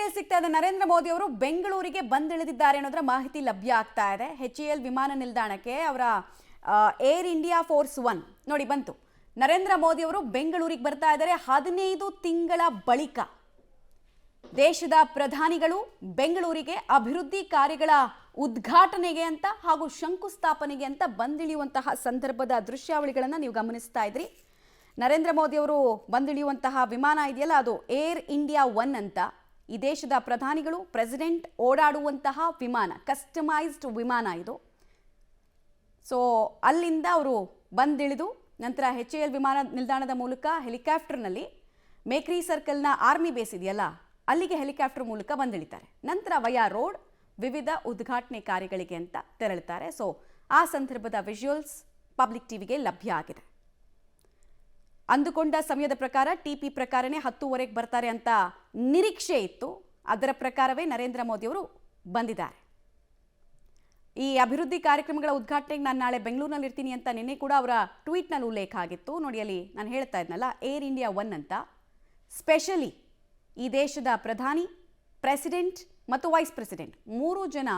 Details ಸಿಗ್ತಾ ಇದೆ. ನರೇಂದ್ರ ಮೋದಿ ಅವರು ಬೆಂಗಳೂರಿಗೆ ಬಂದಿಳಿದಿದ್ದಾರೆ ಅನ್ನೋದರ ಮಾಹಿತಿ ಲಭ್ಯ ಆಗ್ತಾ ಇದೆ. HAL ವಿಮಾನ ನಿಲ್ದಾಣಕ್ಕೆ ಅವರ ಏರ್ ಇಂಡಿಯಾ ಫೋರ್ಸ್ 1 ನೋಡಿ ಬಂತು. ನರೇಂದ್ರ ಮೋದಿ ಅವರು ಬೆಂಗಳೂರಿಗೆ ಬರ್ತಾ ಇದ್ದಾರೆ 15 ತಿಂಗಳ ಬಳಿಕ. ದೇಶದ ಪ್ರಧಾನಿಗಳು ಬೆಂಗಳೂರಿಗೆ ಅಭಿವೃದ್ಧಿ ಕಾರ್ಯಗಳ ಉದ್ಘಾಟನೆಗೆ ಅಂತ ಹಾಗೂ ಶಂಕುಸ್ಥಾಪನೆಗೆ ಅಂತ ಬಂದಿಳಿಯುವಂತಹ ಸಂದರ್ಭದ ದೃಶ್ಯಾವಳಿಗಳನ್ನು ನೀವು ಗಮನಿಸ್ತಾ ಇದ್ರಿ. ನರೇಂದ್ರ ಮೋದಿ ಅವರು ಬಂದಿಳಿಯುವಂತಹ ವಿಮಾನ ಇದೆಯಲ್ಲ, ಅದು ಏರ್ ಇಂಡಿಯಾ 1 ಅಂತ. ಈ ದೇಶದ ಪ್ರಧಾನಿಗಳು ಪ್ರೆಸಿಡೆಂಟ್ ಓಡಾಡುವಂತಹ ವಿಮಾನ, ಕಸ್ಟಮೈಸ್ಡ್ ವಿಮಾನ ಇದು. ಸೊ ಅಲ್ಲಿಂದ ಅವರು ಬಂದಿಳಿದು ನಂತರ HAL ವಿಮಾನ ನಿಲ್ದಾಣದ ಮೂಲಕ ಹೆಲಿಕಾಪ್ಟರ್ನಲ್ಲಿ ಮೇಕ್ರಿ ಸರ್ಕಲ್ನ ಆರ್ಮಿ ಬೇಸ್ ಇದೆಯಲ್ಲ, ಅಲ್ಲಿಗೆ ಹೆಲಿಕಾಪ್ಟರ್ ಮೂಲಕ ಬಂದಿಳಿತಾರೆ. ನಂತರ ವಯಾ ರೋಡ್ ವಿವಿಧ ಉದ್ಘಾಟನೆ ಕಾರ್ಯಗಳಿಗೆ ಅಂತ ತೆರಳುತ್ತಾರೆ. ಸೊ ಆ ಸಂದರ್ಭದ ವಿಜುವಲ್ಸ್ ಪಬ್ಲಿಕ್ ಟಿವಿಗೆ ಲಭ್ಯ ಆಗಿದೆ. ಅಂದುಕೊಂಡ ಸಮಯದ ಪ್ರಕಾರ TP ಪ್ರಕಾರನೇ 10:15ಕ್ಕೆ ಬರ್ತಾರೆ ಅಂತ ನಿರೀಕ್ಷೆ ಇತ್ತು. ಅದರ ಪ್ರಕಾರವೇ ನರೇಂದ್ರ ಮೋದಿ ಅವರು ಬಂದಿದ್ದಾರೆ. ಈ ಅಭಿವೃದ್ಧಿ ಕಾರ್ಯಕ್ರಮಗಳ ಉದ್ಘಾಟನೆಗೆ ನಾನು ನಾಳೆ ಬೆಂಗಳೂರಿನಲ್ಲಿ ಇರ್ತೀನಿ ಅಂತ ನಿನ್ನೆ ಕೂಡ ಅವರ ಟ್ವೀಟ್ನಲ್ಲಿ ಉಲ್ಲೇಖ ಆಗಿತ್ತು. ನೋಡಿ ಅಲ್ಲಿ ನಾನು ಹೇಳ್ತಾ ಇದ್ನಲ್ಲ, ಏರ್ ಇಂಡಿಯಾ 1 ಅಂತ. ಸ್ಪೆಷಲಿ ಈ ದೇಶದ ಪ್ರಧಾನಿ, ಪ್ರೆಸಿಡೆಂಟ್ ಮತ್ತು ವೈಸ್ ಪ್ರೆಸಿಡೆಂಟ್ 3 ಜನ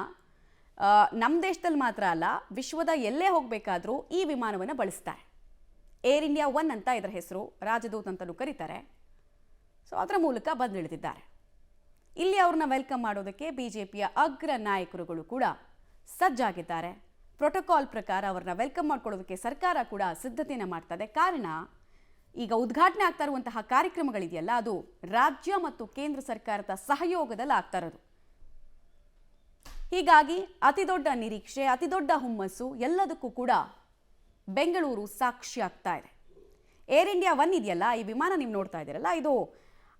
ನಮ್ಮ ದೇಶದಲ್ಲಿ ಮಾತ್ರ ಅಲ್ಲ, ವಿಶ್ವದ ಎಲ್ಲೇ ಹೋಗಬೇಕಾದ್ರೂ ಈ ವಿಮಾನವನ್ನು ಬಳಸ್ತಾರೆ. ಏರ್ ಇಂಡಿಯಾ 1 ಅಂತ ಇದರ ಹೆಸರು, ರಾಜದೂತ್ ಅಂತಲೂ ಕರೀತಾರೆ. ಸೊ ಅದರ ಮೂಲಕ ಬಂದಿಳಿದಿದ್ದಾರೆ. ಇಲ್ಲಿ ಅವ್ರನ್ನ ವೆಲ್ಕಮ್ ಮಾಡೋದಕ್ಕೆ BJPಯ ಅಗ್ರ ನಾಯಕರುಗಳು ಕೂಡ ಸಜ್ಜಾಗಿದ್ದಾರೆ. ಪ್ರೋಟೋಕಾಲ್ ಪ್ರಕಾರ ಅವ್ರನ್ನ ವೆಲ್ಕಮ್ ಮಾಡ್ಕೊಳ್ಳೋದಕ್ಕೆ ಸರ್ಕಾರ ಕೂಡ ಸಿದ್ಧತೆಯನ್ನು ಮಾಡ್ತಾ ಇದೆ. ಕಾರಣ, ಈಗ ಉದ್ಘಾಟನೆ ಆಗ್ತಾ ಇರುವಂತಹ ಕಾರ್ಯಕ್ರಮಗಳಿದೆಯಲ್ಲ, ಅದು ರಾಜ್ಯ ಮತ್ತು ಕೇಂದ್ರ ಸರ್ಕಾರದ ಸಹಯೋಗದಲ್ಲಿ ಆಗ್ತಾ ಇರೋದು. ಹೀಗಾಗಿ ಅತಿ ದೊಡ್ಡ ನಿರೀಕ್ಷೆ, ಅತಿ ದೊಡ್ಡ ಹುಮ್ಮಸ್ಸು ಎಲ್ಲದಕ್ಕೂ ಕೂಡ ಬೆಂಗಳೂರು ಸಾಕ್ಷಿ ಆಗ್ತಾ ಇದೆ. ಏರ್ ಇಂಡಿಯಾ 1 ಇದೆಯಲ್ಲ, ಈ ವಿಮಾನ ನೀವು ನೋಡ್ತಾ ಇದ್ದೀರಲ್ಲ, ಇದು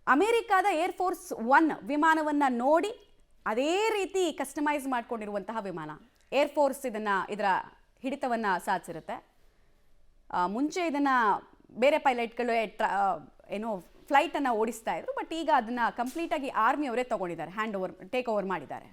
ಅಮೆರಿಕಾದ ಏರ್ ಫೋರ್ಸ್ 1 ವಿಮಾನವನ್ನು ನೋಡಿ ಅದೇ ರೀತಿ ಕಸ್ಟಮೈಸ್ ಮಾಡ್ಕೊಂಡಿರುವಂತಹ ವಿಮಾನ. ಏರ್ ಫೋರ್ಸ್ ಇದರ ಹಿಡಿತವನ್ನು ಸಾಧಿಸಿರುತ್ತೆ. ಮುಂಚೆ ಇದನ್ನು ಬೇರೆ ಪೈಲಟ್ಗಳು ಫ್ಲೈಟನ್ನು ಓಡಿಸ್ತಾ ಇದ್ರು. ಬಟ್ ಈಗ ಅದನ್ನು ಕಂಪ್ಲೀಟಾಗಿ ಆರ್ಮಿಯವರೇ ತೊಗೊಂಡಿದ್ದಾರೆ, ಟೇಕ್ ಓವರ್ ಮಾಡಿದ್ದಾರೆ.